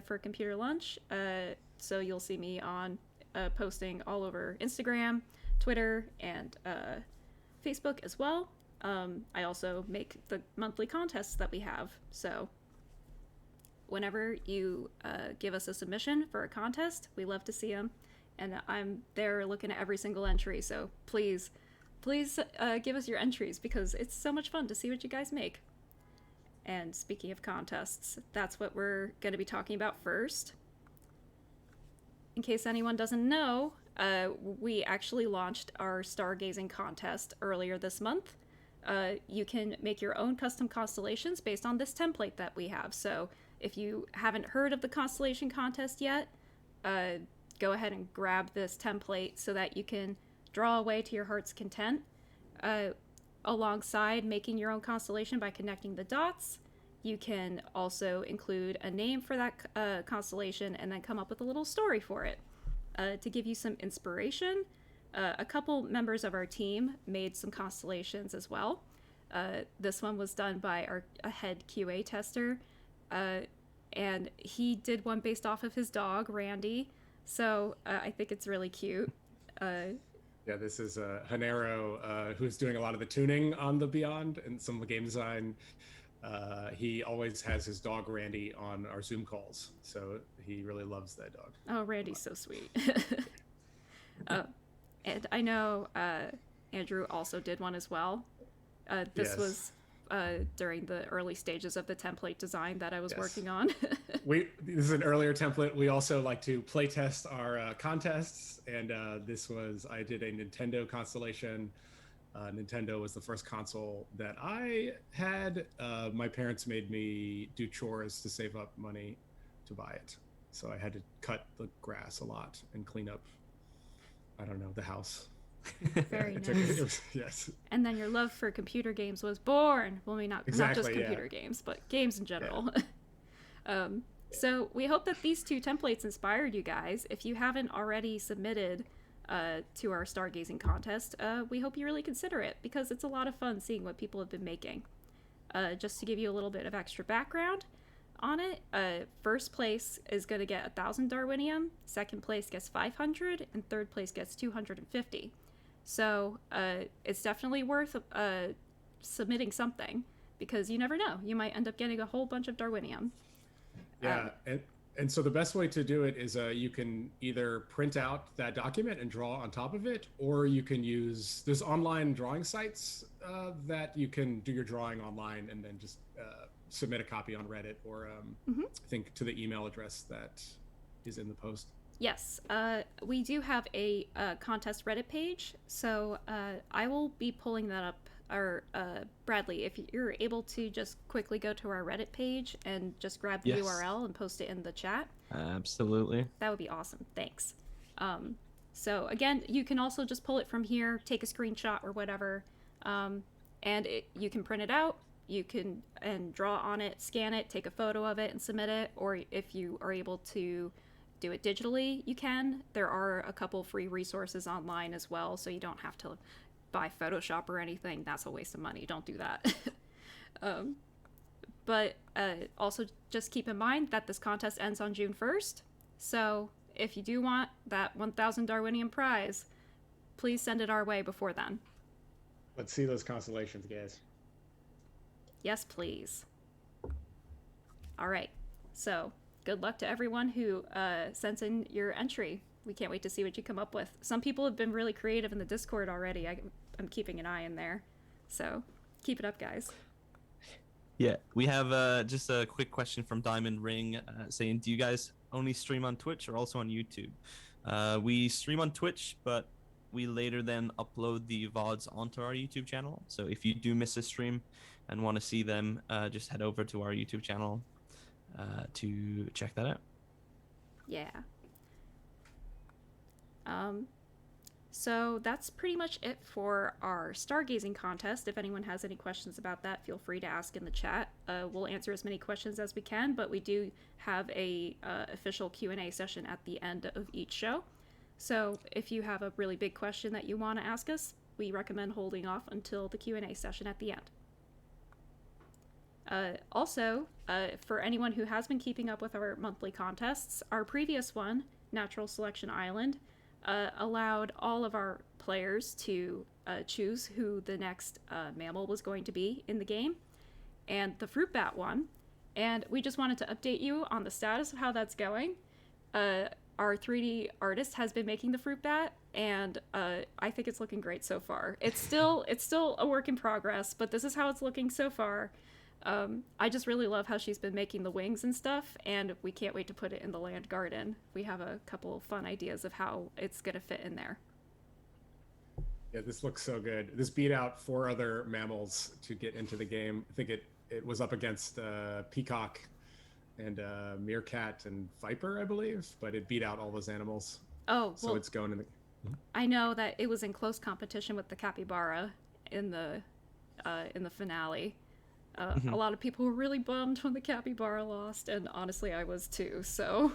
for computer lunch. So you'll see me on posting all over Instagram, Twitter, and Facebook as well. I also make the monthly contests that we have. So whenever you give us a submission for a contest, we love to see them. And I'm there looking at every single entry. So please give us your entries because it's so much fun to see what you guys make. And speaking of contests, that's what we're going to be talking about first. In case anyone doesn't know, we actually launched our Stargazing contest earlier this month. You can make your own custom constellations based on this template that we have. So if you haven't heard of the constellation contest yet, go ahead and grab this template so that you can draw away to your heart's content. Alongside making your own constellation by connecting the dots, you can also include a name for that constellation and then come up with a little story for it. To give you some inspiration, a couple members of our team made some constellations as well. This one was done by a head QA tester, and he did one based off of his dog, Randy, so I think it's really cute. Yeah, this is Hanero, who's doing a lot of the tuning on the Beyond and some of the game design. He always has his dog Randy on our Zoom calls, so he really loves that dog. Oh, Randy's so sweet. And I know Andrew also did one as well. This was during the early stages of the template design that I was working on. This is an earlier template. We also like to play test our contests, and I did a Nintendo constellation. Nintendo was the first console that I had. My parents made me do chores to save up money to buy it, so I had to cut the grass a lot and clean up, I don't know, the house. Very nice. Yes. And then your love for computer games was born. Well, maybe not just computer games, but games in general. Yeah. So we hope that these two templates inspired you guys. If you haven't already submitted to our Stargazing contest, we hope you really consider it because it's a lot of fun seeing what people have been making. Just to give you a little bit of extra background on it, first place is going to get 1,000 Darwinium, second place gets 500, and third place gets 250. So it's definitely worth submitting something because you never know. You might end up getting a whole bunch of Darwinium. Yeah, and so the best way to do it is you can either print out that document and draw on top of it, or you can there's online drawing sites that you can do your drawing online and then just submit a copy on Reddit or I think to the email address that is in the post. Yes, we do have a contest Reddit page, so I will be pulling that up. Or Bradley, if you're able to just quickly go to our Reddit page and just grab the URL and post it in the chat. Absolutely. That would be awesome. Thanks. So again, you can also just pull it from here, take a screenshot or whatever, and you can print it out. You can draw on it, scan it, take a photo of it, and submit it. Or if you are able to do it digitally, you can. There are a couple free resources online as well, so you don't have to buy Photoshop or anything. That's a waste of money. Don't do that. But also just keep in mind that this contest ends on June 1st. So if you do want that 1,000 Darwinium prize, please send it our way before then. Let's see those constellations, guys. Yes, please. All right. So good luck to everyone who sends in your entry. We can't wait to see what you come up with. Some people have been really creative in the Discord already. I'm keeping an eye in there. So keep it up, guys. Yeah, we have just a quick question from Diamond Ring saying, do you guys only stream on Twitch or also on YouTube? We stream on Twitch, but we later then upload the VODs onto our YouTube channel. So if you do miss a stream and want to see them, just head over to our YouTube channel to check that out. Yeah. So that's pretty much it for our Stargazing contest. If anyone has any questions about that, feel free to ask in the chat. We'll answer as many questions as we can, but we do have a official Q&A session at the end of each show. So if you have a really big question that you want to ask us, we recommend holding off until the Q&A session at the end. Also, for anyone who has been keeping up with our monthly contests, our previous one, Natural Selection Island, allowed all of our players to choose who the next mammal was going to be in the game, and the fruit bat won. And we just wanted to update you on the status of how that's going. Our 3D artist has been making the fruit bat, and I think it's looking great so far. It's still a work in progress, but this is how it's looking so far. I just really love how she's been making the wings and stuff, and we can't wait to put it in the land garden. We have a couple of fun ideas of how it's going to fit in there. Yeah, this looks so good. This beat out 4 other mammals to get into the game. I think it was up against peacock and meerkat and viper, I believe, but it beat out all those animals. Oh, so well, it's going in the... I know that it was in close competition with the capybara in the finale. A lot of people were really bummed when the capybara lost, and honestly, I was too. So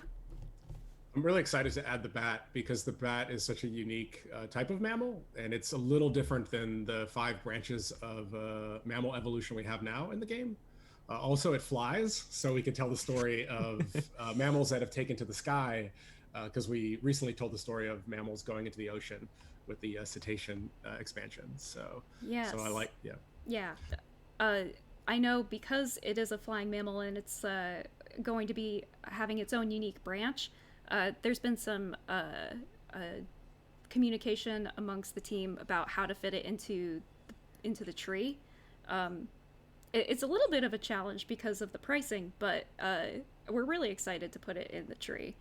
I'm really excited to add the bat because the bat is such a unique type of mammal, and it's a little different than the 5 branches of mammal evolution we have now in the game. Also, it flies, so we can tell the story of mammals that have taken to the sky, because we recently told the story of mammals going into the ocean with the cetacean expansion. So, yes. So I like, yeah. I know because it is a flying mammal and it's going to be having its own unique branch. There's been some communication amongst the team about how to fit it into the tree. It's a little bit of a challenge because of the pricing, but we're really excited to put it in the tree,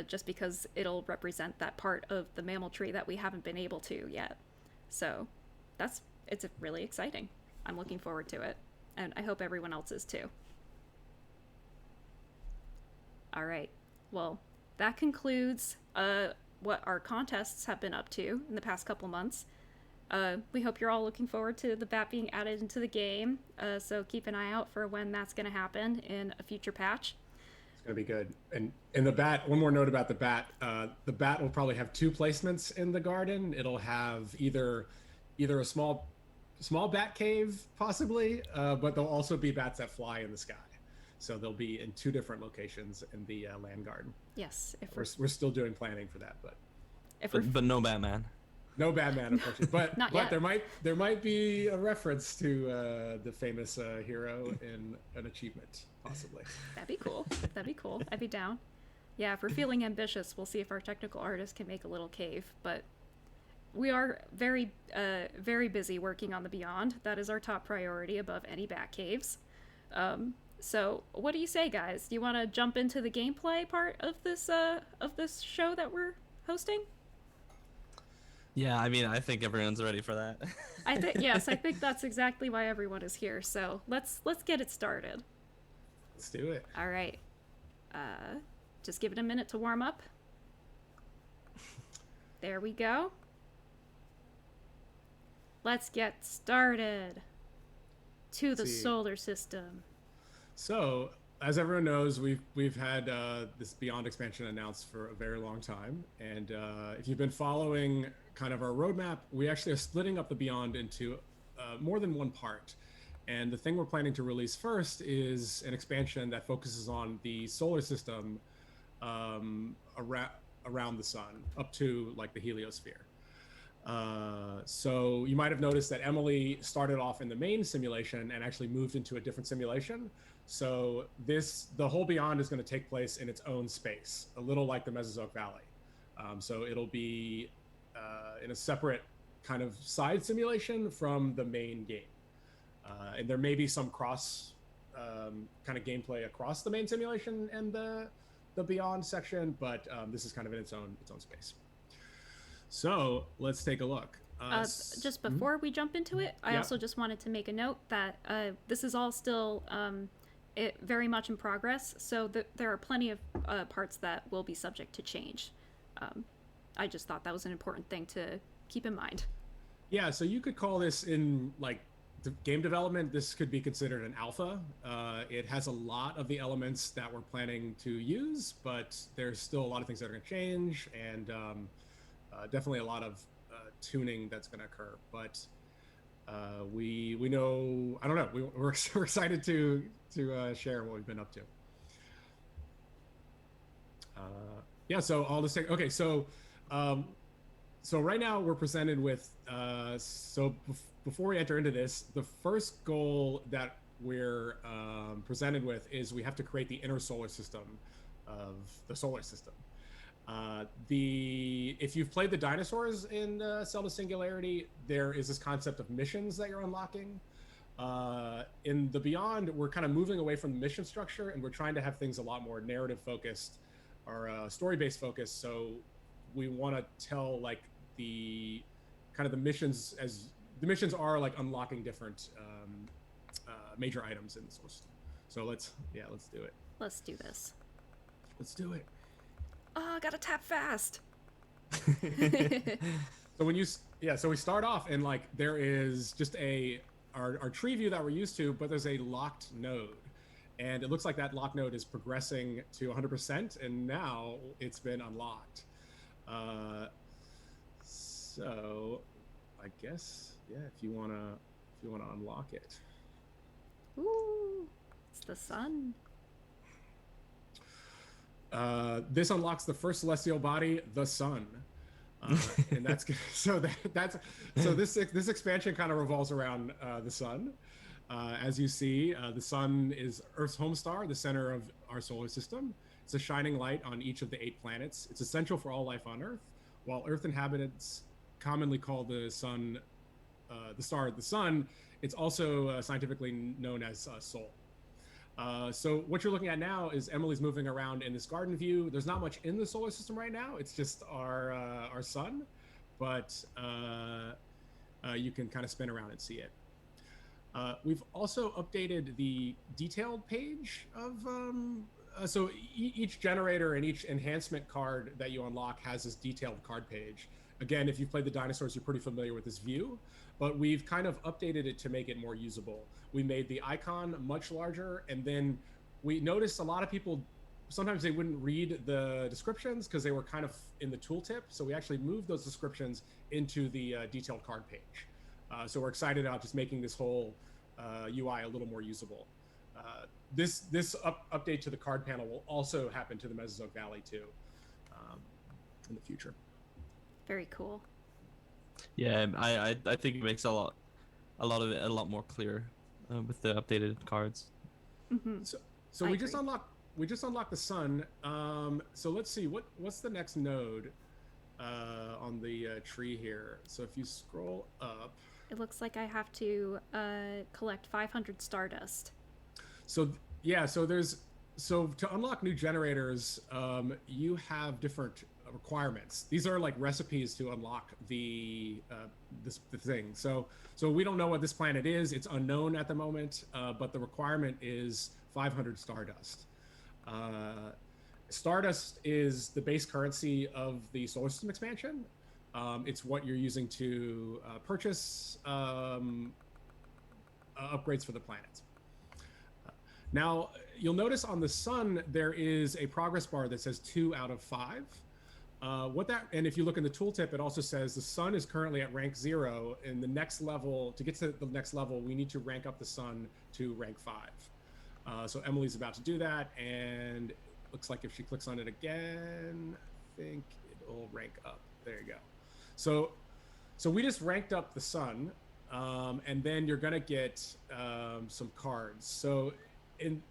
just because it'll represent that part of the mammal tree that we haven't been able to yet. So it's really exciting. I'm looking forward to it, and I hope everyone else is too. All right. Well, that concludes what our contests have been up to in the past couple months. We hope you're all looking forward to the bat being added into the game, so keep an eye out for when that's going to happen in a future patch. It's going to be good. And the bat, one more note about the bat will probably have 2 placements in the garden. It'll have either a small bat cave, possibly, but there'll also be bats that fly in the sky. So they'll be in 2 different locations in the land garden. Yes. If we're still doing planning for that, but no Batman. No Batman, unfortunately. But Not but yet. there might be a reference to the famous hero in an achievement, possibly. That'd be cool. I'd be down. Yeah, if we're feeling ambitious, we'll see if our technical artist can make a little cave. But we are very, very busy working on the Beyond. That is our top priority above any bat caves. So what do you say, guys? Do you want to jump into the gameplay part of this show that we're hosting? Yeah, I mean, I think everyone's ready for that. I think that's exactly why everyone is here. So let's get it started. Let's do it. All right. Just give it a minute to warm up. There we go. Let's get started. To the solar system. So, as everyone knows, we've had this Beyond expansion announced for a very long time, and if you've been following kind of our roadmap, we actually are splitting up the Beyond into more than one part. And the thing we're planning to release first is an expansion that focuses on the solar system around the sun, up to like the heliosphere. So you might have noticed that Emily started off in the main simulation and actually moved into a different simulation. So the whole Beyond is going to take place in its own space, a little like the Mesozoic Valley. So it'll be in a separate kind of side simulation from the main game. And there may be some cross kind of gameplay across the main simulation and the Beyond section, but this is kind of in its own space. So let's take a look. Just before we jump into it, I also just wanted to make a note that this is all still very much in progress, so there are plenty of parts that will be subject to change. I just thought that was an important thing to keep in mind. Yeah, so you could call this in like game development, this could be considered an alpha. It has a lot of the elements that we're planning to use, but there's still a lot of things that are going to change, and definitely a lot of tuning that's going to occur. But We know, I don't know, we're excited to share what we've been up to. Yeah, so all this thing. Okay, so right now we're presented with before we enter into this, the first goal that we're presented with is we have to create the inner solar system of the solar system. If you've played the dinosaurs in Zelda Singularity, there is this concept of missions that you're unlocking. In the Beyond, we're kind of moving away from the mission structure, and we're trying to have things a lot more narrative focused or story-based focused. So we want to tell like the kind of the missions as the missions are like unlocking different major items in the solar system. So let's do it. Let's do this. Let's do it. Oh, gotta tap fast. So we start off and like there is just our tree view that we're used to, but there's a locked node, and it looks like that locked node is progressing to 100%, and now it's been unlocked. So I guess if you wanna unlock it. Ooh, it's the sun. This unlocks the first celestial body, the sun, and that's so this expansion kind of revolves around the sun. As you see, the sun is Earth's home star, the center of our solar system. It's a shining light on each of the 8 planets. It's essential for all life on Earth. While Earth inhabitants commonly call the sun, the star, the sun, it's also scientifically known as Sol. So what you're looking at now is Emily's moving around in this garden view. There's not much in the solar system right now. It's just our sun, but you can kind of spin around and see it. We've also updated the detailed page of so each generator and each enhancement card that you unlock has this detailed card page. Again, if you've played the dinosaurs, you're pretty familiar with this view, but we've kind of updated it to make it more usable. We made the icon much larger, and then we noticed a lot of people, sometimes they wouldn't read the descriptions because they were kind of in the tooltip. So we actually moved those descriptions into the detailed card page. So we're excited about just making this whole UI a little more usable. This update to the card panel will also happen to the Mesozoic Valley too in the future. Very cool. Yeah, I think it makes a lot of it a lot more clear with the updated cards. Mm-hmm. So we just unlocked the sun. So let's see what's the next node on the tree here. So if you scroll up, it looks like I have to collect 500 stardust. So to unlock new generators, you have different requirements. These are like recipes to unlock the thing. So we don't know what this planet is. It's unknown at the moment, but the requirement is 500 stardust. Stardust is the base currency of the solar system expansion. It's what you're using to purchase upgrades for the planet. Now, you'll notice on the sun, there is a progress bar that says 2 out of 5. And if you look in the tooltip, it also says the sun is currently at rank 0. And the next level, to get to the next level, we need to rank up the sun to rank 5. So Emily's about to do that. And it looks like if she clicks on it again, I think it'll rank up. There you go. So we just ranked up the sun. And then you're going to get some cards. So in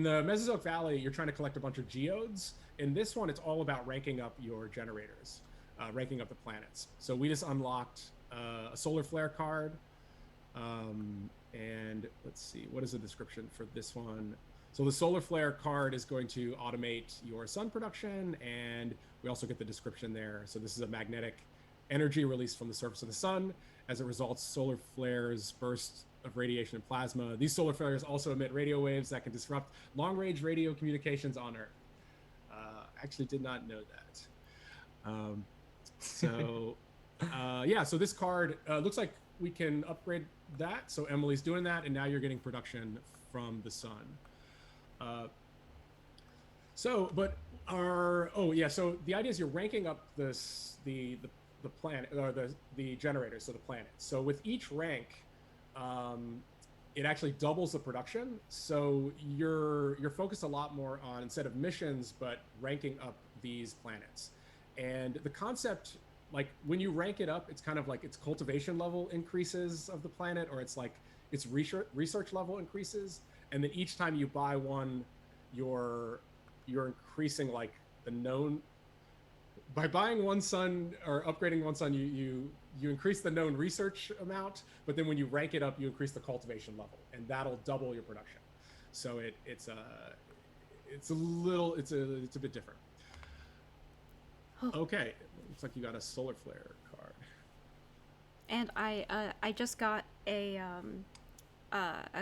the Mesozoic Valley, you're trying to collect a bunch of geodes. In this one, it's all about ranking up your generators, ranking up the planets. So we just unlocked a solar flare card. And let's see, what is the description for this one? So the solar flare card is going to automate your sun production, and we also get the description there. So this is a magnetic energy released from the surface of the sun. As a result, solar flares burst of radiation and plasma. These solar flares also emit radio waves that can disrupt long-range radio communications on Earth. Actually did not know that. So this card looks like we can upgrade that. So Emily's doing that, and now you're getting production from the sun. So the idea is you're ranking up the planet or the generators, so the planets. So with each rank, it actually doubles the production. So you're focused a lot more on, instead of missions, but ranking up these planets. And the concept, like when you rank it up, it's kind of like its cultivation level increases of the planet, or it's like its research level increases. And then each time you buy one, you're increasing like the known. By buying one sun or upgrading one sun, you increase the known research amount, but then when you rank it up, you increase the cultivation level, and that'll double your production. So it's a bit different. Okay, looks like you got a solar flare card. And I just got a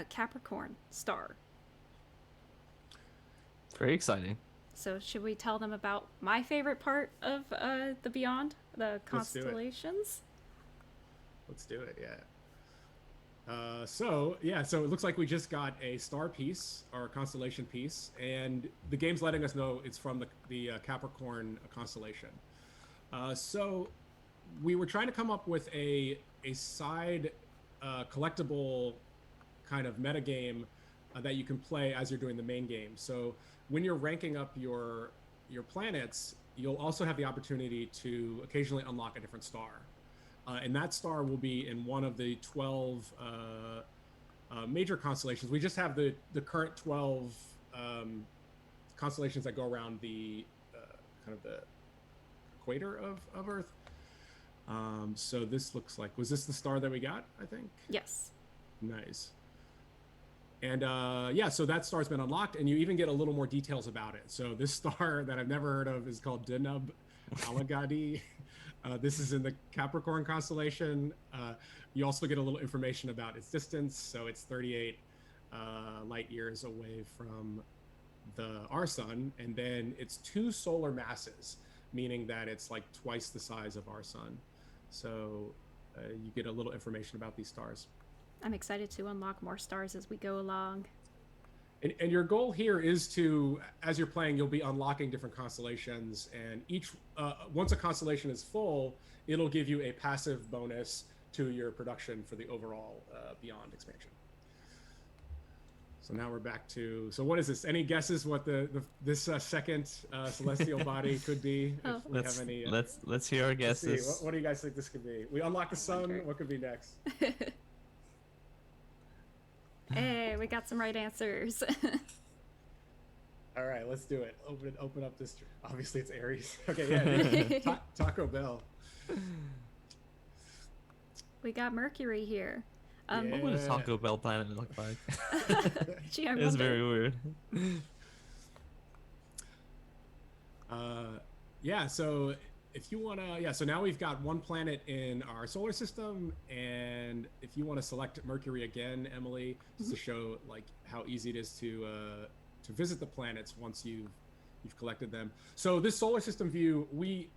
Capricorn star. Very exciting. So should we tell them about my favorite part of the Beyond, the constellations? Let's do it. Yeah. So it looks like we just got a star piece, or a constellation piece, and the game's letting us know it's from the Capricorn constellation. So we were trying to come up with a side collectible kind of metagame that you can play as you're doing the main game. So when you're ranking up your planets, you'll also have the opportunity to occasionally unlock a different star. And that star will be in one of the 12 major constellations. We just have the current 12 constellations that go around the kind of the equator of Earth. So this looks like, was this the star that we got, I think? Yes. Nice. And so that star's been unlocked, and you even get a little more details about it. So this star that I've never heard of is called Deneb Alagadi. This is in the Capricorn constellation. You also get a little information about its distance. So it's 38 light years away from our sun, and then it's 2 solar masses, meaning that it's like twice the size of our sun. So you get a little information about these stars. I'm excited to unlock more stars as we go along. And your goal here is to, as you're playing, you'll be unlocking different constellations, and each once a constellation is full, it'll give you a passive bonus to your production for the overall Beyond expansion. So now we're back to, so what is this? Any guesses what this second celestial body could be? Oh. If we have any, let's hear our guesses. What do you guys think this could be? We unlock the sun. What could be next? Hey, we got some right answers. All right, let's do it. Open up this. Obviously, it's Aries. Okay, yeah. Taco Bell. We got Mercury here. What would a Taco Bell planet look like? Gee, I It's wonder. very weird. So if you want to, so now we've got one planet in our solar system, and if you want to select Mercury again, Emily, just to show like how easy it is to visit the planets once you've collected them. So this solar system view, we've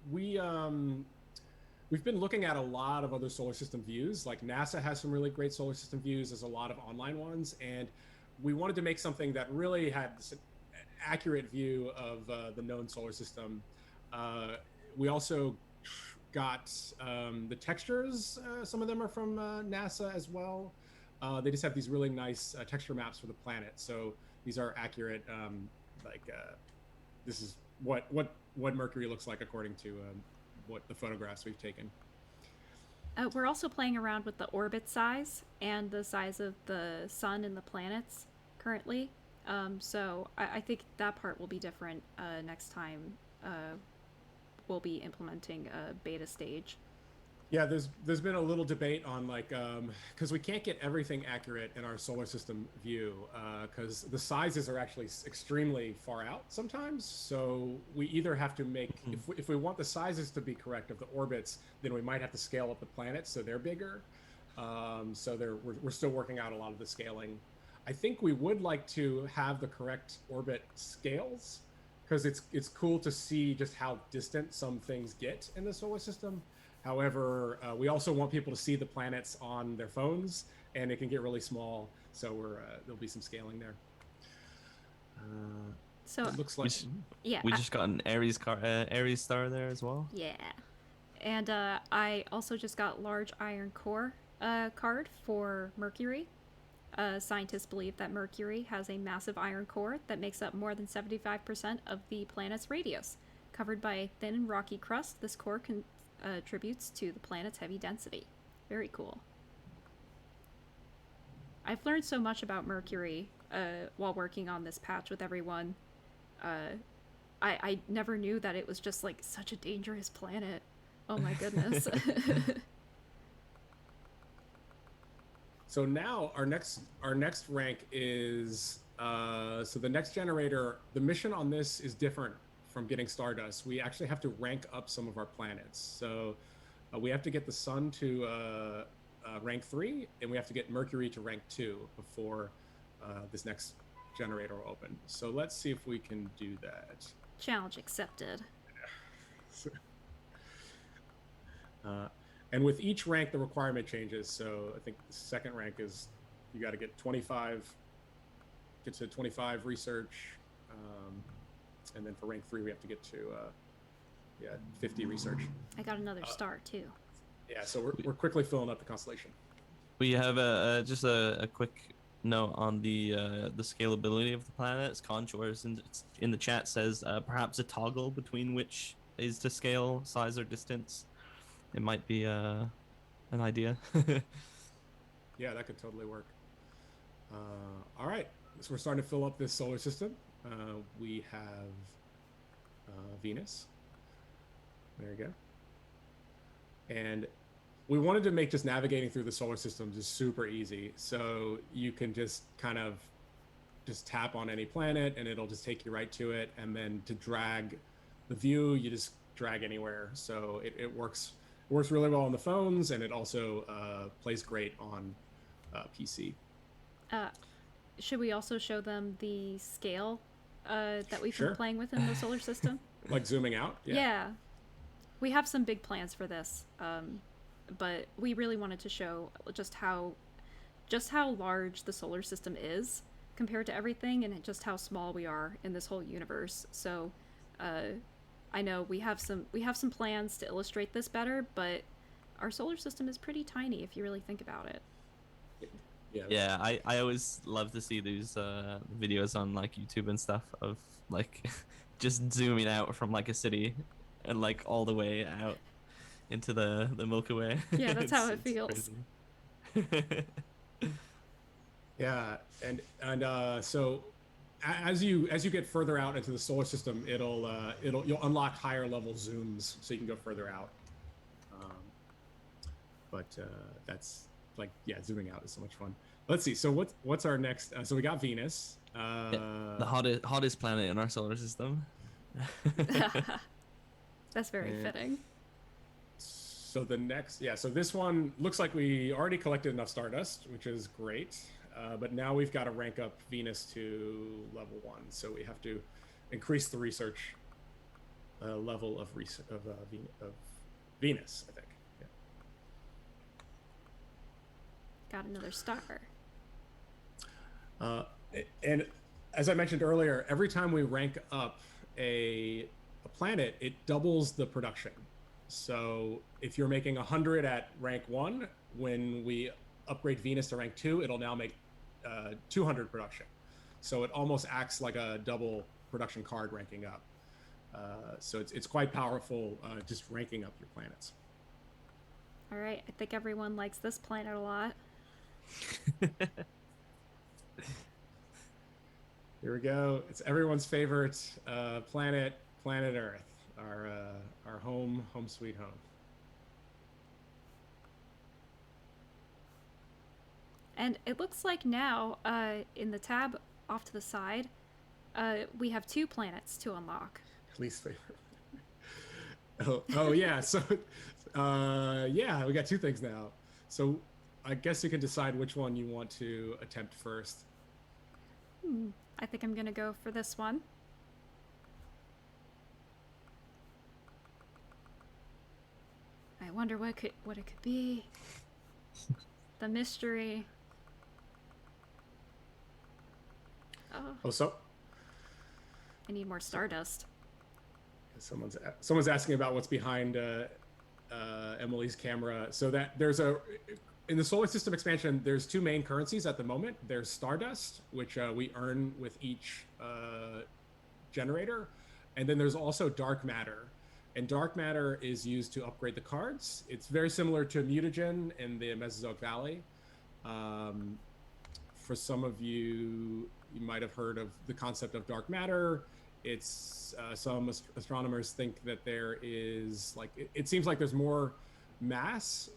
been looking at a lot of other solar system views. Like NASA has some really great solar system views. There's a lot of online ones, and we wanted to make something that really had an accurate view of the known solar system. We also got the textures. Some of them are from NASA as well. They just have these really nice texture maps for the planet. So these are accurate. This is what Mercury looks like according to what the photographs we've taken. We're also playing around with the orbit size and the size of the sun and the planets currently. So I think that part will be different next time. We'll be implementing a beta stage. Yeah, there's been a little debate on like because we can't get everything accurate in our solar system view because the sizes are actually extremely far out sometimes. So we either have to make if we want the sizes to be correct of the orbits, then we might have to scale up the planets so they're bigger. We're still working out a lot of the scaling. I think we would like to have the correct orbit scales, because it's cool to see just how distant some things get in the solar system. However, we also want people to see the planets on their phones, and it can get really small. So there'll be some scaling there. So it looks like we just got an Aries star there as well. Yeah, and I also just got large iron core card for Mercury. Scientists believe that Mercury has a massive iron core that makes up more than 75% of the planet's radius. Covered by a thin and rocky crust, this core contributes to the planet's heavy density. Very cool. I've learned so much about Mercury while working on this patch with everyone. I never knew that it was just like such a dangerous planet. Oh my goodness. So now our next rank is so the next generator. The mission on this is different from getting Stardust. We actually have to rank up some of our planets. So we have to get the Sun to rank 3, and we have to get Mercury to rank 2 before this next generator will open. So let's see if we can do that. Challenge accepted. And with each rank, the requirement changes. So I think the second rank is you got to get 25, get to 25 research. And then for rank 3, we have to get to 50 research. I got another star too. Yeah, so we're quickly filling up the constellation. We have just a quick note on the scalability of the planets. Contours in the chat says perhaps a toggle between which is to scale size or distance. It might be an idea. Yeah, that could totally work. All right, so we're starting to fill up this solar system. We have Venus. There you go. And we wanted to make just navigating through the solar system just super easy. So you can just kind of just tap on any planet and it'll just take you right to it. And then to drag the view, you just drag anywhere. So it works really well on the phones, and it also plays great on PC. Should we also show them the scale that we've Sure. been playing with in the solar system? Like zooming out? Yeah. We have some big plans for this, but we really wanted to show just how large the solar system is compared to everything, and just how small we are in this whole universe. So I know we have some plans to illustrate this better, but our solar system is pretty tiny if you really think about it. Yeah, I always love to see these videos on like YouTube and stuff of like just zooming out from like a city and like all the way out into the Milky Way. Yeah, that's how it feels. Yeah, and so as you get further out into the solar system, you'll unlock higher level zooms, so you can go further out. But that's like, yeah, zooming out is so much fun. Let's see. So what's our next? So we got Venus. The hottest planet in our solar system. That's very fitting. So the next, so this one looks like we already collected enough Stardust, which is great. But now we've got to rank up Venus to level 1. So we have to increase the research level of Venus, I think. Yeah. Got another star. And as I mentioned earlier, every time we rank up a planet, it doubles the production. So if you're making 100 at rank 1, when we upgrade Venus to rank 2, it'll now make 200 production. So it almost acts like a double production card ranking up. So it's quite powerful, just ranking up your planets. All right, I think everyone likes this planet a lot. Here we go. It's everyone's favorite planet Earth, our home sweet home. And it looks like now, in the tab off to the side, we have 2 planets to unlock. Least favorite. oh yeah. So we got 2 things now. So I guess you can decide which one you want to attempt first. I think I'm gonna go for this one. I wonder what it could be. The mystery. Oh, so I need more Stardust. someone's asking about what's behind Emily's camera. So that there's in the solar system expansion, there's two main currencies at the moment. There's Stardust, which we earn with each generator, and then there's also dark matter. And dark matter is used to upgrade the cards. It's very similar to mutagen in the Mesozoic Valley. For some of you, you might have heard of the concept of dark matter. It's some astronomers think that there is like it seems like there's more mass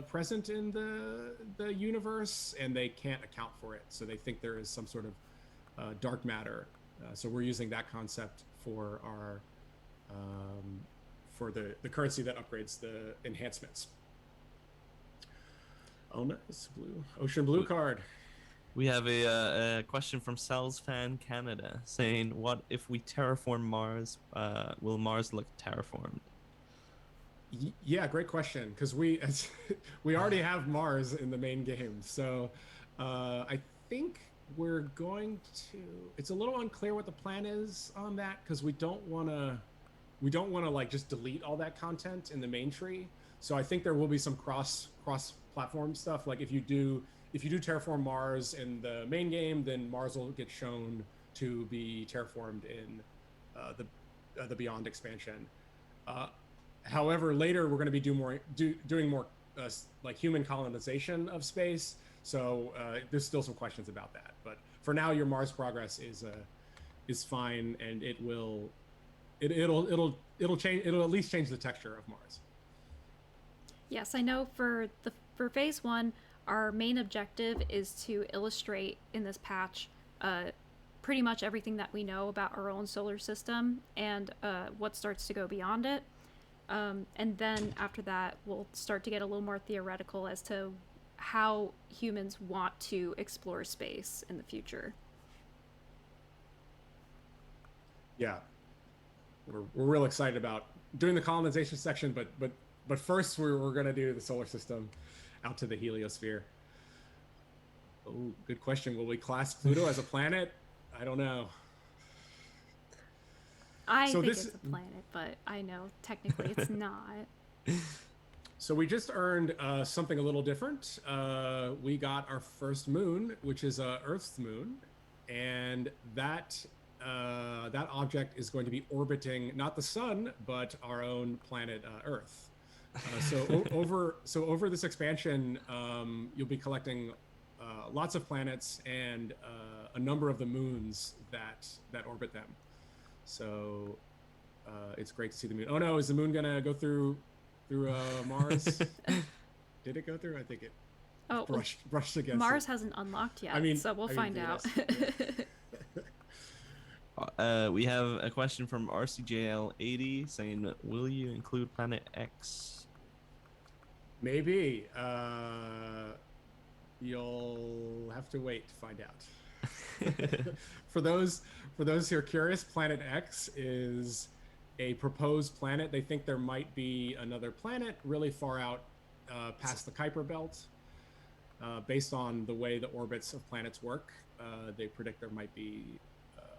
present in the universe, and they can't account for it. So they think there is some sort of dark matter. So we're using that concept for our for the currency that upgrades the enhancements. Oh, nice blue ocean blue card. We have a question from Cells Fan Canada saying, "What if we terraform Mars? Will Mars look terraformed?" Yeah, great question. Because we already have Mars in the main game, so I think we're going to. It's a little unclear what the plan is on that because we don't want to like just delete all that content in the main tree. So I think there will be some cross platform stuff. Like if you do terraform Mars in the main game, then Mars will get shown to be terraformed in the Beyond expansion. However, later we're going to be doing more like human colonization of space. So there's still some questions about that. But for now, your Mars progress is fine, and it'll change. It'll at least change the texture of Mars. Yes, I know for phase 1, our main objective is to illustrate in this patch pretty much everything that we know about our own solar system and what starts to go beyond it. And then after that, we'll start to get a little more theoretical as to how humans want to explore space in the future. Yeah, we're real excited about doing the colonization section, but first we're going to do the solar system out to the heliosphere. Oh, good question. Will we class Pluto as a planet? I don't know. I think it's a planet, but I know technically it's not. So we just earned something a little different. We got our first moon, which is Earth's moon, and that object is going to be orbiting not the sun, but our own planet Earth. So over this expansion, you'll be collecting lots of planets and a number of the moons that orbit them. So it's great to see the moon. Oh no, is the moon gonna go through Mars? Did it go through? I think it brushed against Mars it. hasn't unlocked yet, so we'll find out. We have a question from RCJL80 saying, "Will you include Planet X?" Maybe. You'll have to wait to find out. For those who are curious, Planet X is a proposed planet. They think there might be another planet really far out past the Kuiper Belt. Based on the way the orbits of planets work, they predict there might be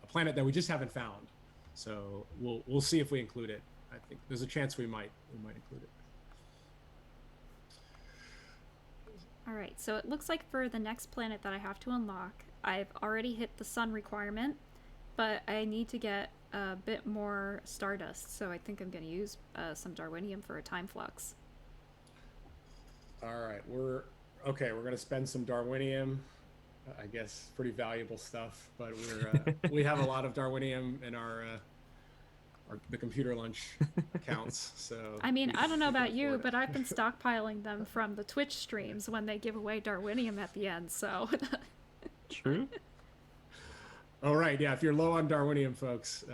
a planet that we just haven't found. So we'll see if we include it. I think there's a chance we might include it. All right, so it looks like for the next planet that I have to unlock, I've already hit the sun requirement, but I need to get a bit more stardust, so I think I'm going to use some Darwinium for a time flux. All right, we're going to spend some Darwinium. I guess pretty valuable stuff, but we have a lot of Darwinium in the computer lunch accounts. So I mean, I don't know about you, but I've been stockpiling them from the Twitch streams when they give away Darwinium at the end. So True. All right, yeah. If you're low on Darwinium, folks,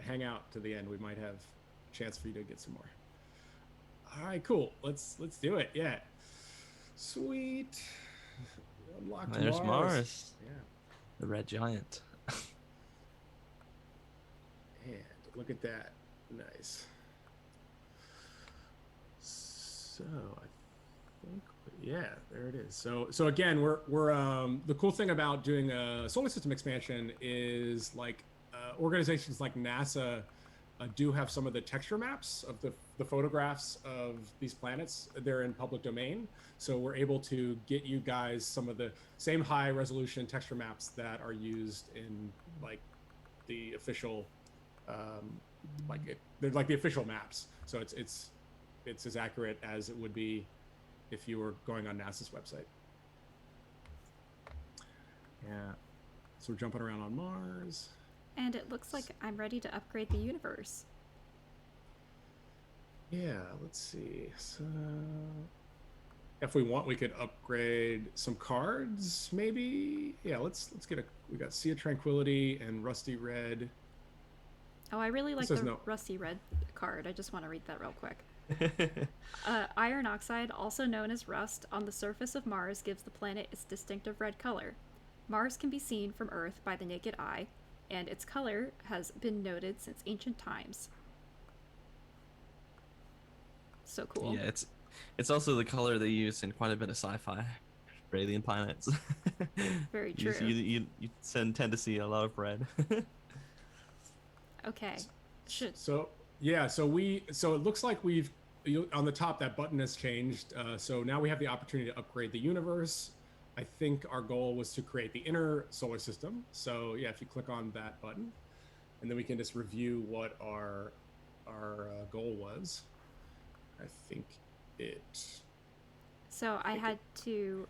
hang out to the end. We might have a chance for you to get some more. All right, cool. Let's do it. Yeah. Sweet. Unlocked There's Mars. Yeah. The red giant. And look at that. Nice. So I think, yeah, there it is. So again, we're the cool thing about doing a solar system expansion is like organizations like NASA do have some of the texture maps of the photographs of these planets. They're in public domain, so we're able to get you guys some of the same high resolution texture maps that are used in like the official, they're like the official maps. So it's as accurate as it would be if you were going on NASA's website. Yeah. So we're jumping around on Mars. And it looks like I'm ready to upgrade the universe. Yeah, let's see. So if we want, we could upgrade some cards, maybe. Yeah, let's get we got Sea of Tranquility and Rusty Red. Oh, I really like This is the no- Rusty Red card. I just want to read that real quick. Iron oxide, also known as rust, on the surface of Mars gives the planet its distinctive red color. Mars can be seen from Earth by the naked eye, and its color has been noted since ancient times. So cool. Yeah, it's also the color they use in quite a bit of sci-fi for alien planets. Very true. You tend to see a lot of red. Okay. So it looks like on the top that button has changed. So now we have the opportunity to upgrade the universe. I think our goal was to create the inner solar system. So yeah, if you click on that button, and then we can just review what our goal was. I think it. So I had to.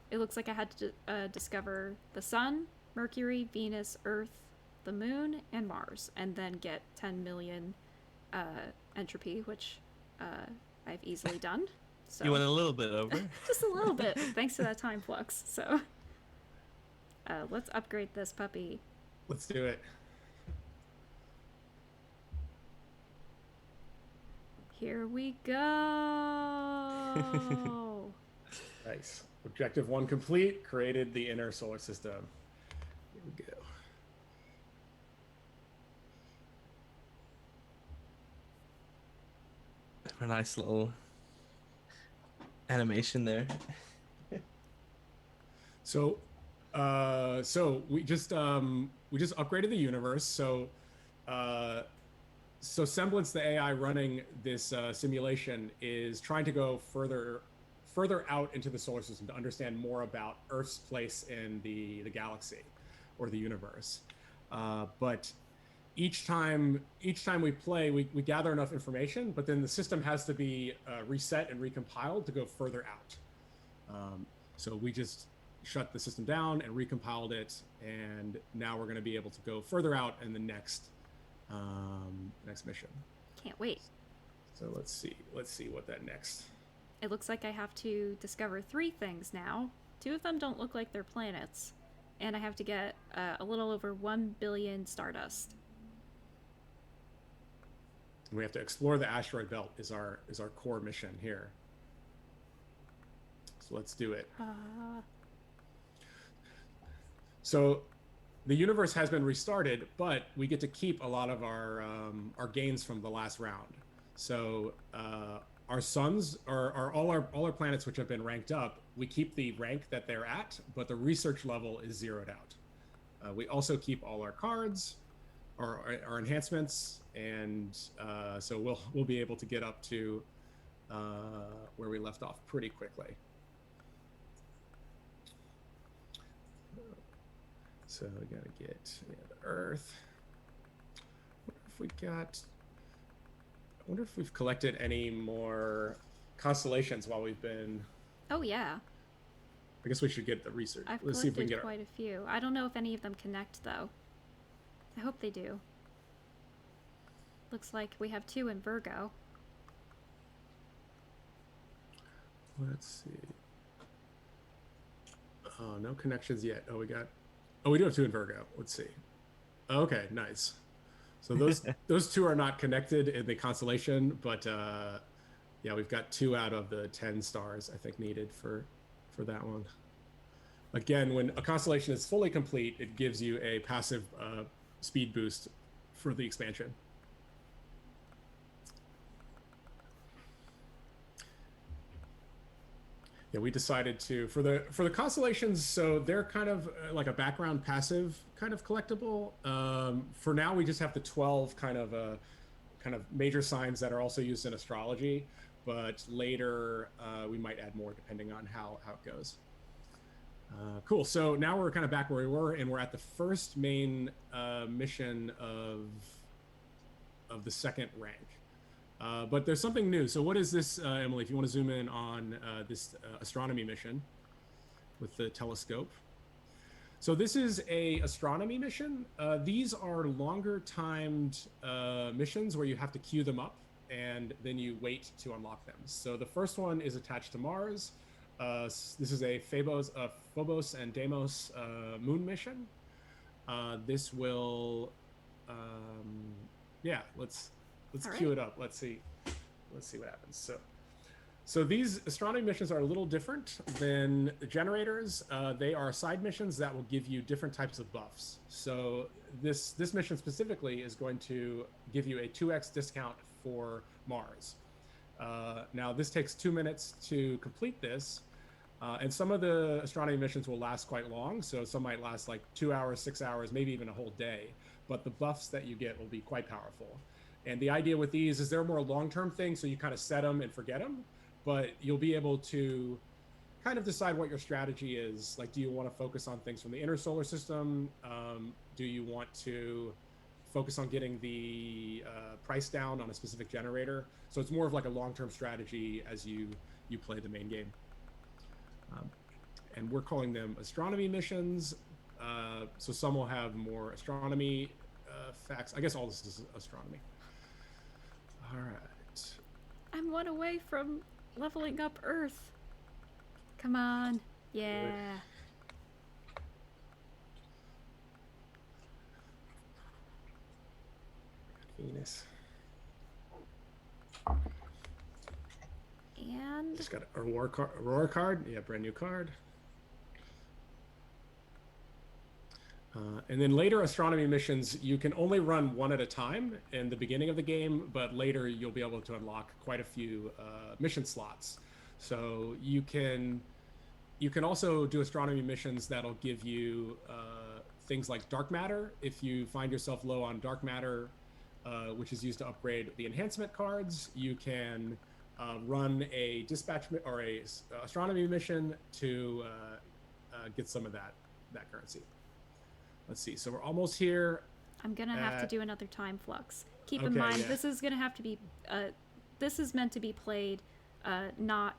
It looks like I had to discover the Sun, Mercury, Venus, Earth, the Moon, and Mars, and then get 10 million entropy, which I've easily done. So You went a little bit over. just a little bit, thanks to that time flux. So let's upgrade this puppy. Let's do it. Here we go. Nice. Objective 1 complete. Created the inner solar system. Here we go. A nice little animation there. So we just upgraded the universe. So Semblance, the AI running this simulation, is trying to go further out into the solar system to understand more about Earth's place in the galaxy or the universe. But each time we play, we gather enough information, but then the system has to be reset and recompiled to go further out. So we just shut the system down and recompiled it, and now we're going to be able to go further out in the next mission. Can't wait. So let's see what that next. It looks like I have to discover 3 things now. 2 of them don't look like they're planets, and I have to get a little over 1 billion stardust. We have to explore the asteroid belt is our core mission here. So let's do it. So the universe has been restarted, but we get to keep a lot of our gains from the last round. So our suns are all our planets which have been ranked up. We keep the rank that they're at, but the research level is zeroed out. We also keep all our cards, our enhancements, and so we'll be able to get up to where we left off pretty quickly. So we gotta get the Earth. I wonder if we've collected any more constellations while we've been. Oh yeah, I guess we should get the research. I've Let's see if we can collected get quite a few. I don't know if any of them connect though. I hope they do. Looks like we have 2 in Virgo. Let's see. Oh, no connections yet. Oh, we do have 2 in Virgo. Let's see. Okay, nice. So those 2 are not connected in the constellation, but yeah, we've got 2 out of the 10 stars I think needed for that one. Again, when a constellation is fully complete, it gives you a passive speed boost for the expansion. Yeah, we decided to for the constellations. So they're kind of like a background passive kind of collectible. For now, we just have the 12 kind of major signs that are also used in astrology. But later, we might add more depending on how it goes. Cool. So now we're kind of back where we were, and we're at the first main mission of the second rank. But there's something new. So what is this, Emily? If you want to zoom in on this astronomy mission with the telescope. So this is a astronomy mission. These are longer timed missions where you have to queue them up and then you wait to unlock them. So the first one is attached to Mars. This is a Phobos and Deimos moon mission. This will, yeah, let's queue it up. Let's see what happens. So these astronomy missions are a little different than the generators. They are side missions that will give you different types of buffs. So this mission specifically is going to give you a 2x discount for Mars. Now this takes 2 minutes to complete this. And some of the astronomy missions will last quite long. So some might last like 2 hours, 6 hours, maybe even a whole day. But the buffs that you get will be quite powerful. And the idea with these is they're more long-term things, so you kind of set them and forget them. But you'll be able to kind of decide what your strategy is. Like, do you want to focus on things from the inner solar system? Do you want to focus on getting the price down on a specific generator? So it's more of like a long-term strategy as you play the main game. And we're calling them astronomy missions. So some will have more astronomy facts. I guess all this is astronomy. All right. I'm one away from leveling up Earth. Come on. Yeah. Venus. And Just got a Aurora card. Yeah, brand new card. And then later astronomy missions, you can only run one at a time in the beginning of the game, but later you'll be able to unlock quite a few mission slots. So you can also do astronomy missions that'll give you things like dark matter. If you find yourself low on dark matter, which is used to upgrade the enhancement cards, you can run a dispatch or a astronomy mission to get some of that currency. Let's see. So we're almost here. I'm gonna have to do another time flux. Keep in Okay, mind, yeah. this is gonna have to be. This is meant to be played, not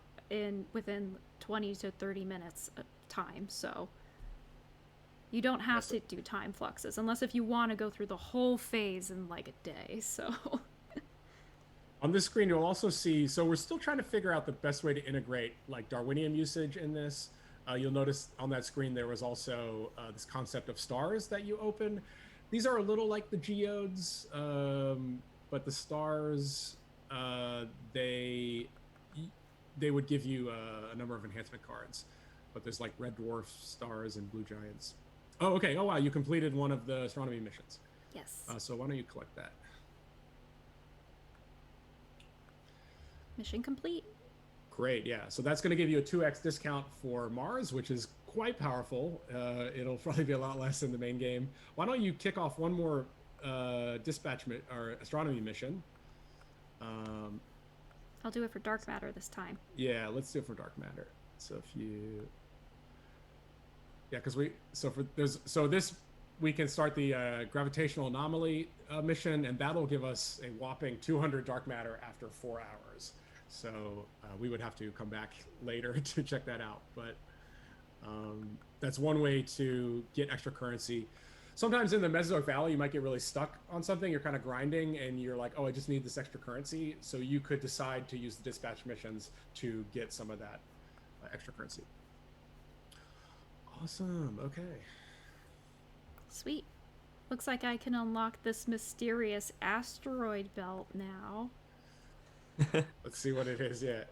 within 20 to 30 minutes of time. So you don't have to do time fluxes unless if you want to go through the whole phase in like a day. So On this screen, you'll also see. So we're still trying to figure out the best way to integrate like Darwinium usage in this. You'll notice on that screen there was also this concept of stars that you open. These are a little like the geodes, but the stars, they would give you a number of enhancement cards. But there's like red dwarf stars and blue giants. Oh, okay. Oh, wow. You completed one of the astronomy missions. yes, So why don't you collect that? mission complete. Great, yeah. So that's going to give you a 2x discount for Mars, which is quite powerful. It'll probably be a lot less in the main game. Why don't you kick off one more dispatch or astronomy mission? I'll do it for dark matter this time. Yeah, let's do it for dark matter. So if you, yeah, because this we can start the gravitational anomaly mission, and that'll give us a whopping 200 dark matter after 4 hours. So we would have to come back later to check that out. But that's one way to get extra currency. Sometimes in the Mesozoic Valley, you might get really stuck on something. You're kind of grinding and you're like, oh, I just need this extra currency. So you could decide to use the dispatch missions to get some of that extra currency. Awesome. Okay. Sweet. Looks like I can unlock this mysterious asteroid belt now. Let's see what it is yet.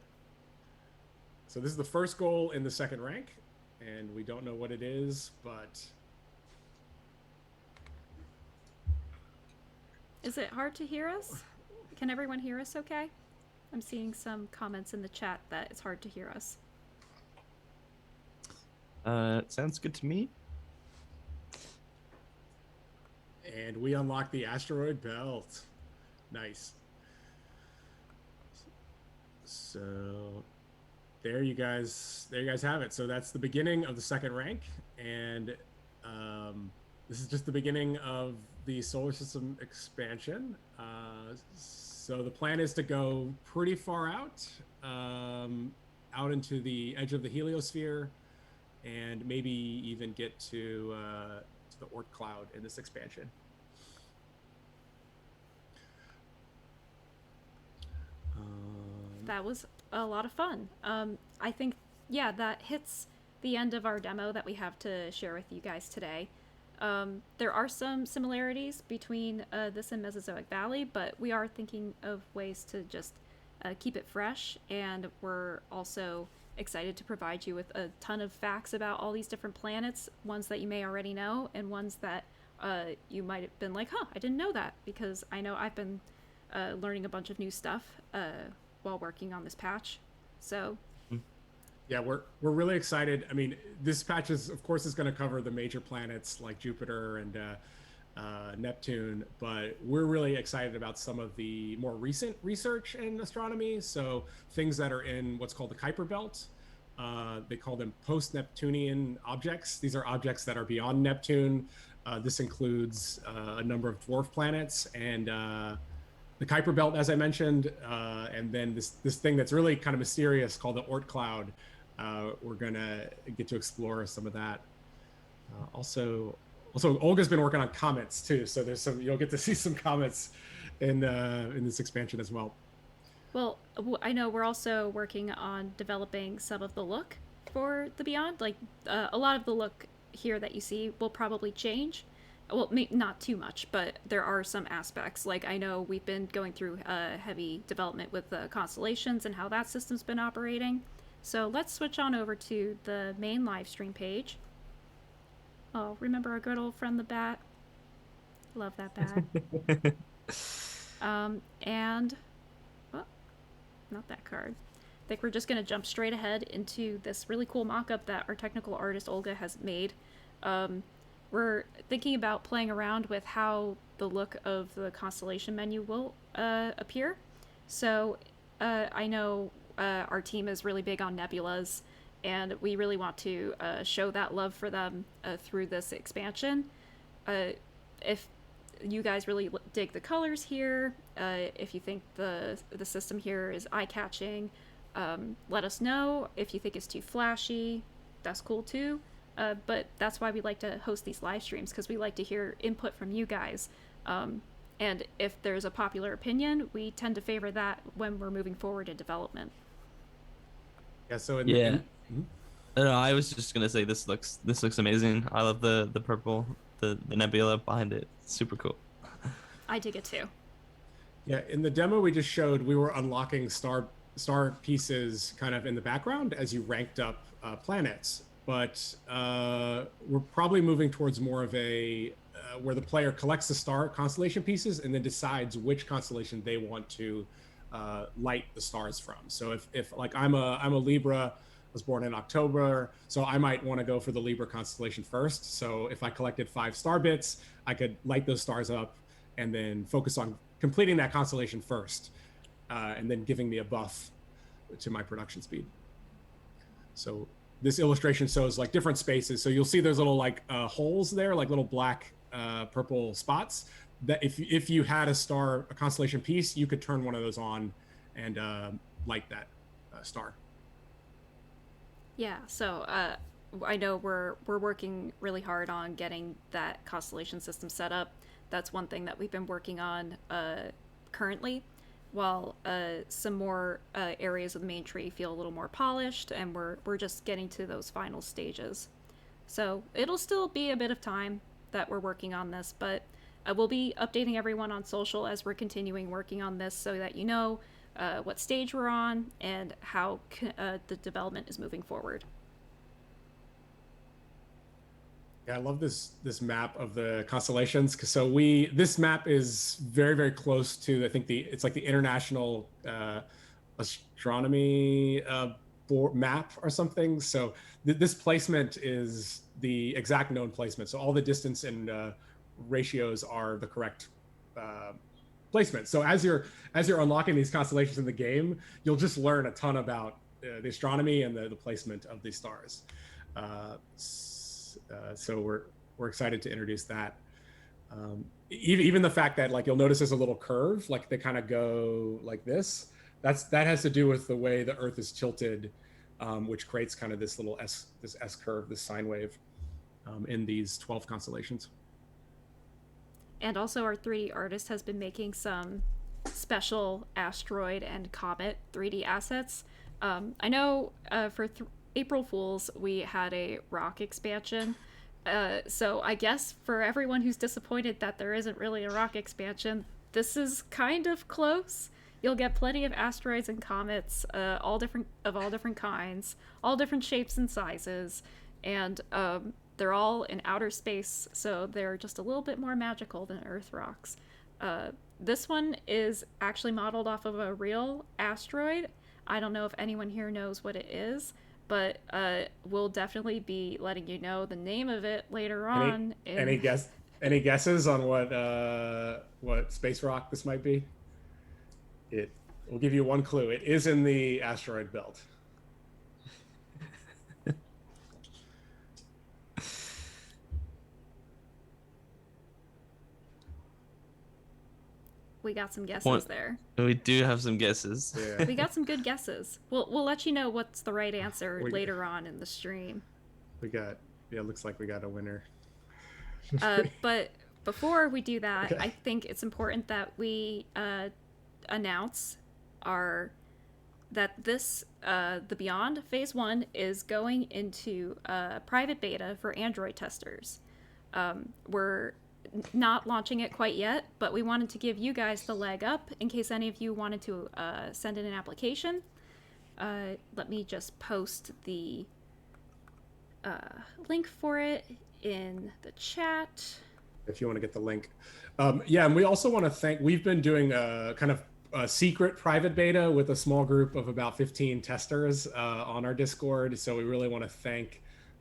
So this is the first goal in the second rank, and we don't know what it is, but... Is it hard to hear us? Can everyone hear us okay? I'm seeing some comments in the chat that it's hard to hear us. Sounds good to me. And we unlock the asteroid belt. Nice. So there you guys have it. So that's the beginning of the second rank, and this is just the beginning of the solar system expansion. So the plan is to go pretty far out, out into the edge of the heliosphere, and maybe even get to the Oort cloud in this expansion. That was a lot of fun. I think, yeah, that hits the end of our demo that we have to share with you guys today. There are some similarities between this and Mesozoic Valley, but we are thinking of ways to just keep it fresh, and we're also excited to provide you with a ton of facts about all these different planets, ones that you may already know, and ones that you might have been like, huh, I didn't know that, because I know I've been learning a bunch of new stuff while working on this patch. So yeah, we're really excited. I mean, this patch is, of course, is going to cover the major planets like Jupiter and Neptune, but we're really excited about some of the more recent research in astronomy. So things that are in what's called the Kuiper Belt. They call them post-Neptunian objects. These are objects that are beyond Neptune. This includes a number of dwarf planets and the Kuiper Belt, as I mentioned, and then this thing that's really kind of mysterious called the Oort cloud. We're gonna get to explore some of that. Also, Olga's been working on comets too, so you'll get to see some comets in this expansion as well. well, I know we're also working on developing some of the look for the Beyond. Like a lot of the look here that you see will probably change. Well, not too much, but there are some aspects. Like, I know we've been going through heavy development with the constellations and how that system's been operating. So let's switch on over to the main live stream page. Oh, remember our good old friend the bat? Love that bat. And, oh, not that card. I think we're just going to jump straight ahead into this really cool mock-up that our technical artist Olga has made. We're thinking about playing around with how the look of the constellation menu will appear. So I know our team is really big on nebulas, and we really want to show that love for them through this expansion. If you guys really dig the colors here, if you think the system here is eye-catching, let us know. If you think it's too flashy, that's cool too. But that's why we like to host these live streams, because we like to hear input from you guys. And if there's a popular opinion, we tend to favor that when we're moving forward in development. Yeah. So No, I was just gonna say this looks amazing. I love the purple, the nebula behind it. It's super cool. I dig it too. Yeah, in the demo we just showed, we were unlocking star pieces kind of in the background as you ranked up planets. But we're probably moving towards more of a where the player collects the star constellation pieces and then decides which constellation they want to light the stars from. So if like I'm a Libra, was born in October, so I might want to go for the Libra constellation first. So if I collected 5 star bits, I could light those stars up and then focus on completing that constellation first, and then giving me a buff to my production speed. So this illustration shows like different spaces. So you'll see there's little like holes there, like little black, purple spots. That if you had a constellation piece, you could turn one of those on and light that star. Yeah. So I know we're working really hard on getting that constellation system set up. That's one thing that we've been working on currently, while some more areas of the main tree feel a little more polished, and we're just getting to those final stages. So it'll still be a bit of time that we're working on this, but we'll be updating everyone on social as we're continuing working on this, so that you know what stage we're on and how the development is moving forward. Yeah, I love this map of the constellations. So this map is very, very close to, I think it's like the International Astronomy map or something. So this placement is the exact known placement. So all the distance and ratios are the correct placement. So as you're unlocking these constellations in the game, you'll just learn a ton about the astronomy and the placement of these stars. So we're excited to introduce that. Even the fact that like you'll notice there's a little curve, like they kind of go like this. That has to do with the way the Earth is tilted, which creates kind of this little S curve, this sine wave, in these 12 constellations. And also, our 3D artist has been making some special asteroid and comet 3D assets. I know for April Fools, we had a rock expansion. So I guess for everyone who's disappointed that there isn't really a rock expansion, this is kind of close. You'll get plenty of asteroids and comets, all different kinds, all different shapes and sizes, and they're all in outer space, so they're just a little bit more magical than Earth rocks. This one is actually modeled off of a real asteroid. I don't know if anyone here knows what it is, but we'll definitely be letting you know the name of it later on. Any guesses on what space rock this might be? We'll give you one clue. It is in the asteroid belt. We got some guesses there. We do have some guesses. Yeah. We got some good guesses. We'll let you know what's the right answer later on in the stream. Looks like we got a winner. But before we do that, Okay. I think it's important that we announce that this the Beyond Phase 1 is going into private beta for Android testers. We're not launching it quite yet, but we wanted to give you guys the leg up in case any of you wanted to send in an application. Let me just post the link for it in the chat. If you want to get the link. And we also want to thank, we've been doing a kind of a secret private beta with a small group of about 15 testers on our Discord. So we really want to thank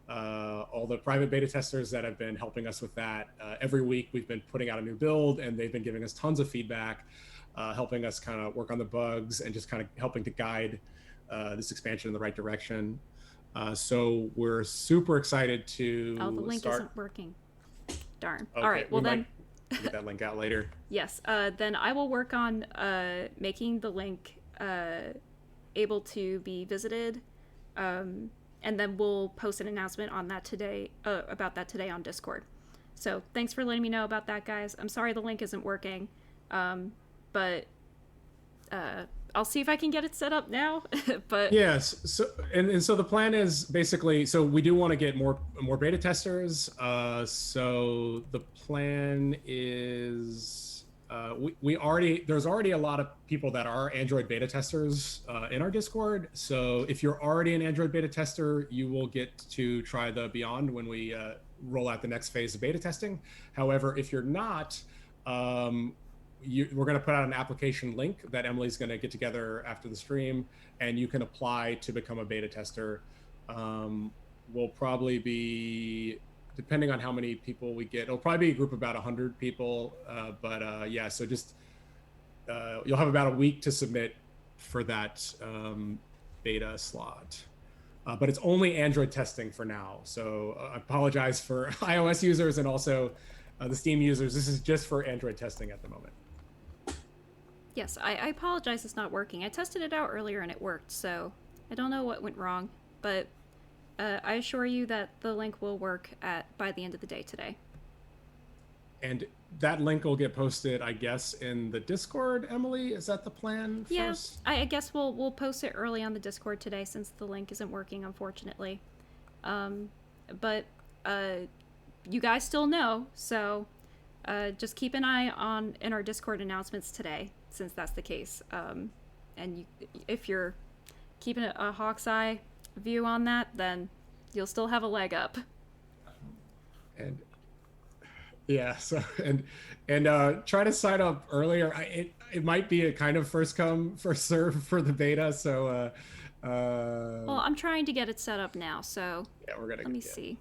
all the private beta testers that have been helping us with that. Every week we've been putting out a new build and they've been giving us tons of feedback, helping us kind of work on the bugs and just kind of helping to guide this expansion in the right direction. So we're super excited to the link start. isn't working. Darn. Okay, All right, well then. Get that link out later. Yes, then I will work on making the link able to be visited, and then we'll post an announcement on that today, about that today on Discord. So thanks for letting me know about that, guys. I'm sorry the link isn't working, but I'll see if I can get it set up now. But yes, so the plan is basically, so we do want to get more beta testers. So the plan is there's already a lot of people that are Android beta testers in our Discord. So if you're already an Android beta tester, you will get to try the Beyond when we roll out the next phase of beta testing. However, if you're not, we're going to put out an application link that Emily's going to get together after the stream, and you can apply to become a beta tester. We'll probably be, depending on how many people we get, it'll probably be a group of about 100 people. So just you'll have about a week to submit for that beta slot. But it's only Android testing for now. So I apologize for iOS users and also the Steam users. This is just for Android testing at the moment. yes, I apologize it's not working. I tested it out earlier and it worked, so I don't know what went wrong, but I assure you that the link will work by the end of the day today. And that link will get posted, I guess, in the Discord, Emily? Is that the plan first? Yeah, I guess we'll post it early on the Discord today since the link isn't working, unfortunately. But you guys still know, so just keep an eye in our Discord announcements today, since that's the case. And if you're keeping a hawk's eye view on that, then you'll still have a leg up. And yeah, so and try to sign up earlier. It might be a kind of first come first serve for the beta, so Well, I'm trying to get it set up now, so Yeah, we're gonna. let me see.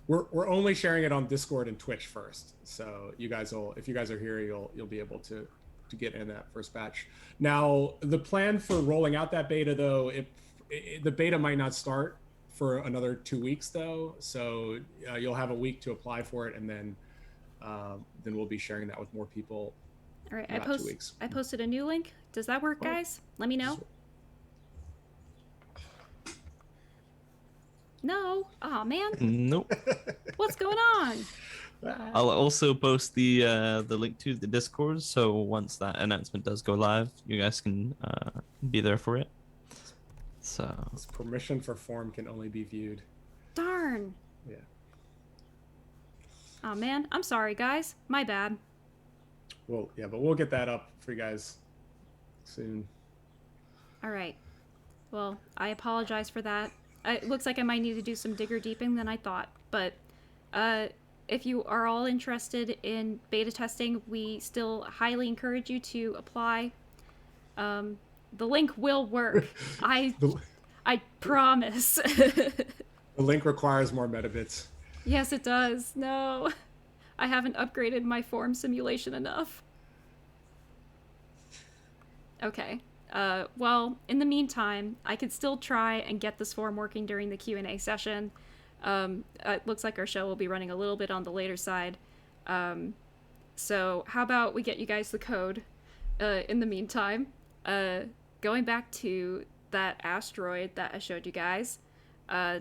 We're only sharing it on Discord and Twitch first, so you guys will, if you guys are here, you'll be able to get in that first batch. Now, the plan for rolling out that beta, though, the beta might not start for another 2 weeks, though, so you'll have a week to apply for it, and then we'll be sharing that with more people. All right, in about 2 weeks. I posted a new link. Does that work, guys? Let me know. No. Oh man. Nope. What's going on? I'll also post the link to the Discord, so once that announcement does go live, you guys can be there for it. So This permission for form can only be viewed. Darn. Yeah. Oh man, I'm sorry, guys. My bad. Well, yeah, but we'll get that up for you guys soon. All right. Well, I apologize for that. It looks like I might need to do some digger deeping than I thought, but if you are all interested in beta testing, we still highly encourage you to apply. The link will work. I promise. The link requires more metabits. Yes, it does. No, I haven't upgraded my form simulation enough. Okay. Well, in the meantime, I could still try and get this form working during the Q&A session. It looks like our show will be running a little bit on the later side. So how about we get you guys the code in the meantime? Going back to that asteroid that I showed you guys, I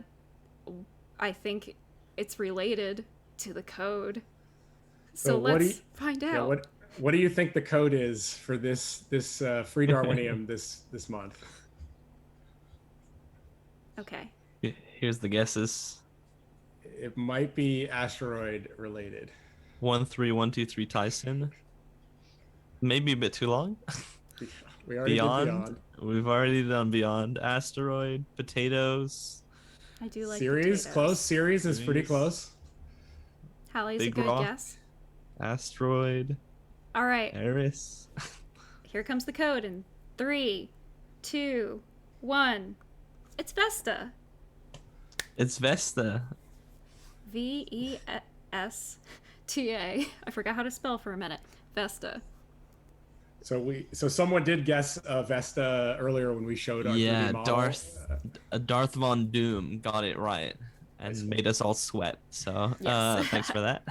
think it's related to the code. So let's find out. Yeah, what do you think the code is for this free Darwinium this month? Okay. here's the guesses. It might be asteroid related. 13123 Tyson. Maybe a bit too long. We already did Beyond. We've already done Beyond. Asteroid, potatoes. I do like Ceres, potatoes. close. Ceres is pretty close. Hallie's Big a good rock. guess. Asteroid. All right. Eris. Here comes the code in 3, 2, 1. It's VESTA. It's VESTA. VESTA. I forgot how to spell for a minute. VESTA. So someone did guess Vesta earlier when we showed our 3D model. Darth Von Doom got it right and made us all sweat. So Yes. thanks for that.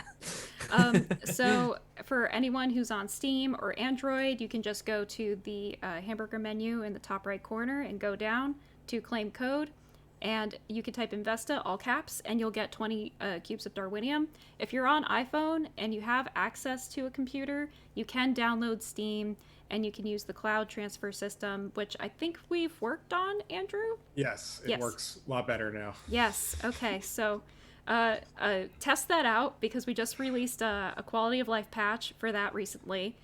So for anyone who's on Steam or Android, you can just go to the hamburger menu in the top right corner and go down to claim code. And you can type in VESTA, all caps, and you'll get 20 cubes of Darwinium. If you're on iPhone and you have access to a computer, you can download Steam and you can use the cloud transfer system, which I think we've worked on, Andrew? Yes, it works a lot better now. Yes, okay, so test that out because we just released a quality of life patch for that recently.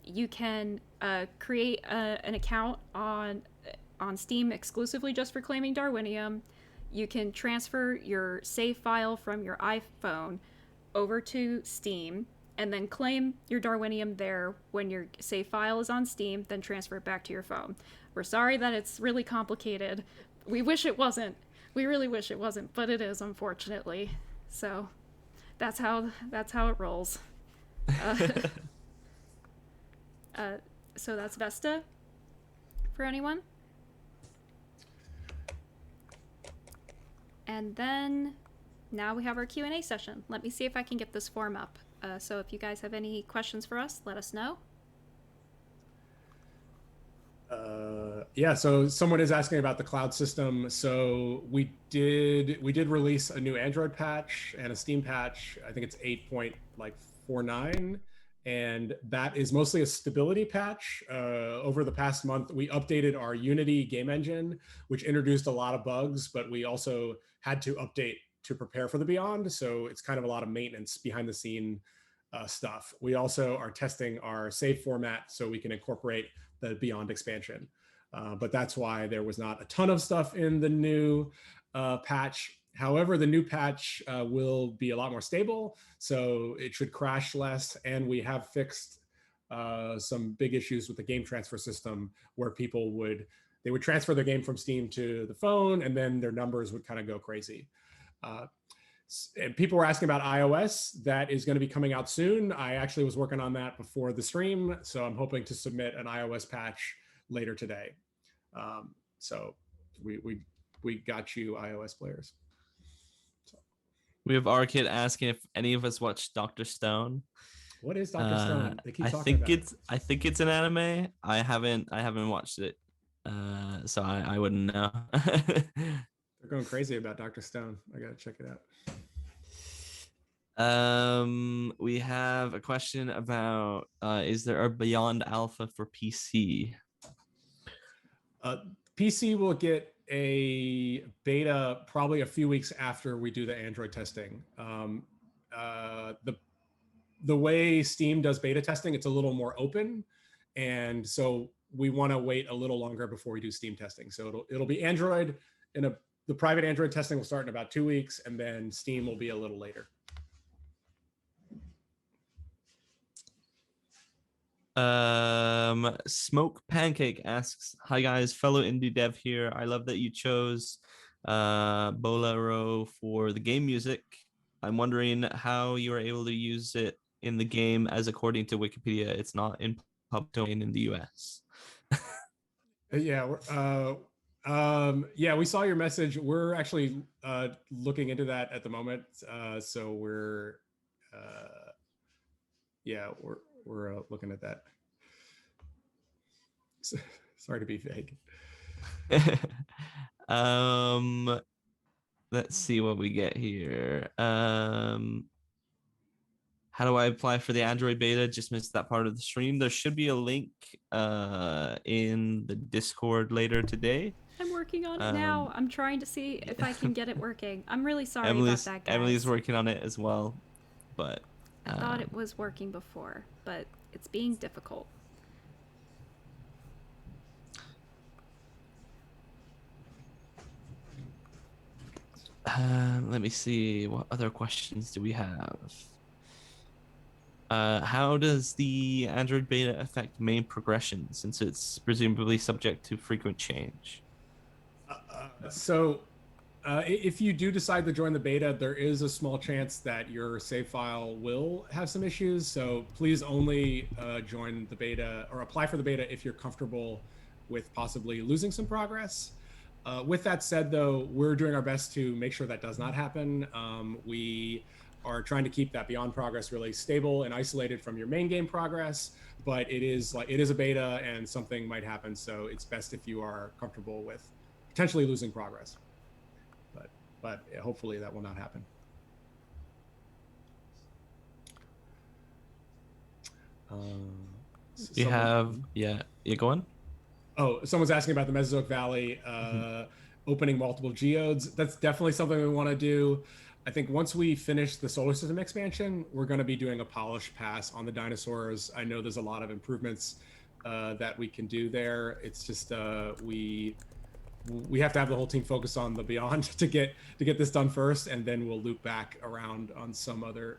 You can create an account on Steam exclusively just for claiming Darwinium. You can transfer your save file from your iPhone over to Steam and then claim your Darwinium there when your save file is on Steam, then transfer it back to your phone. We're sorry that it's really complicated. We wish it wasn't. We really wish it wasn't, but it is, unfortunately. So that's how it rolls. So that's VESTA for anyone. And then now we have our Q&A session. Let me see if I can get this form up. So if you guys have any questions for us, let us know. Yeah, so someone is asking about the cloud system. So we did release a new Android patch and a Steam patch. I think it's 8.49, and that is mostly a stability patch. Over the past month, we updated our Unity game engine, which introduced a lot of bugs, but we also had to update to prepare for the Beyond. So it's kind of a lot of maintenance behind the scene stuff. We also are testing our save format so we can incorporate the Beyond expansion. But that's why there was not a ton of stuff in the new patch. However, the new patch will be a lot more stable, so it should crash less. And we have fixed some big issues with the game transfer system where people would they would transfer their game from Steam to the phone, and then their numbers would kind of go crazy. And people were asking about iOS. That is going to be coming out soon. I actually was working on that before the stream, so I'm hoping to submit an iOS patch later today. So we got you, iOS players. So. We have Arkid asking if any of us watched Dr. Stone. What is Dr. Stone? They keep I talking think about I think it's an anime. I haven't watched it, so I wouldn't know. They're going crazy about Dr. Stone. I gotta check it out. We have a question about is there a Beyond Alpha for PC? PC will get a beta probably a few weeks after we do the Android testing. The way Steam does beta testing, it's a little more open, and so we want to wait a little longer before we do Steam testing. So it'll be Android the private Android testing will start in about 2 weeks, and then Steam will be a little later. Smoke Pancake asks, hi guys, fellow indie dev here. I love that you chose Bolero for the game music. I'm wondering how you are able to use it in the game, as according to Wikipedia, it's not in public domain in the US. Yeah, we saw your message. We're actually looking into that at the moment. So we're looking at that. Sorry to be vague. Let's see what we get here. How do I apply for the Android beta? Just missed that part of the stream. There should be a link in the Discord later today. I'm working on it now. I'm trying to see if I can get it working. I'm really sorry about that, guys. Emily's working on it as well, but I thought it was working before, but it's being difficult. Let me see. What other questions do we have? How does the Android beta affect main progression, since it's presumably subject to frequent change? If you do decide to join the beta, there is a small chance that your save file will have some issues. So please only join the beta or apply for the beta if you're comfortable with possibly losing some progress. With that said, though, we're doing our best to make sure that does not happen. We are trying to keep that beyond progress really stable and isolated from your main game progress, but it is a beta and something might happen. So it's best if you are comfortable with potentially losing progress, but hopefully that will not happen. Go on. Oh, someone's asking about the Mesozoic Valley opening multiple geodes. That's definitely something we want to do. I think once we finish the solar system expansion, we're going to be doing a polished pass on the dinosaurs. I know there's a lot of improvements that we can do there. It's just we have to have the whole team focus on the Beyond to get this done first, and then we'll loop back around on some other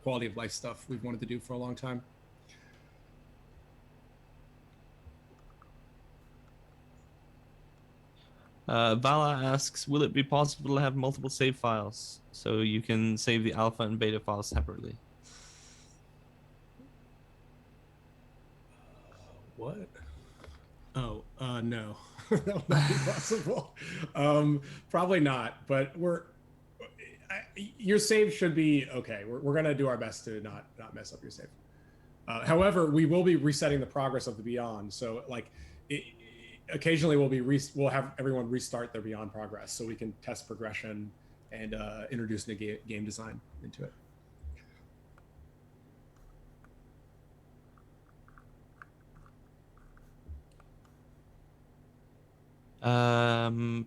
quality of life stuff we've wanted to do for a long time. Vala asks, will it be possible to have multiple save files so you can save the alpha and beta files separately? What? Oh, no. That would not be possible. Probably not, but your save should be okay. We're going to do our best to not mess up your save. However, we will be resetting the progress of the Beyond. So occasionally we'll have everyone restart their Beyond progress so we can test progression and introduce new game design into it.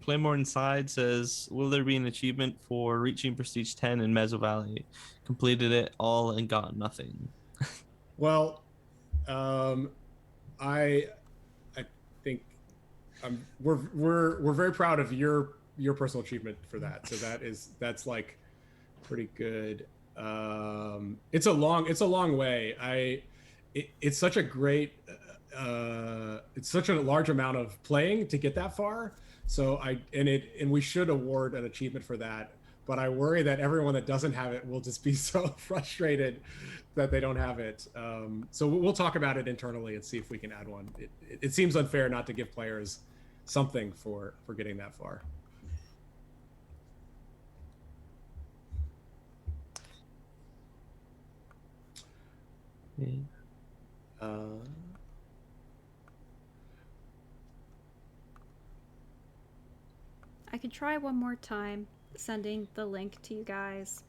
Play More Inside says, will there be an achievement for reaching Prestige 10 in Meso Valley? Completed it all and got nothing. Well, I think we're very proud of your personal achievement for that. So that's like pretty good. It's a long way. It's such a great it's such a large amount of playing to get that far. So and we should award an achievement for that. But I worry that everyone that doesn't have it will just be so frustrated that they don't have it. So we'll talk about it internally and see if we can add one. It seems unfair not to give players something for getting that far. I could try one more time sending the link to you guys.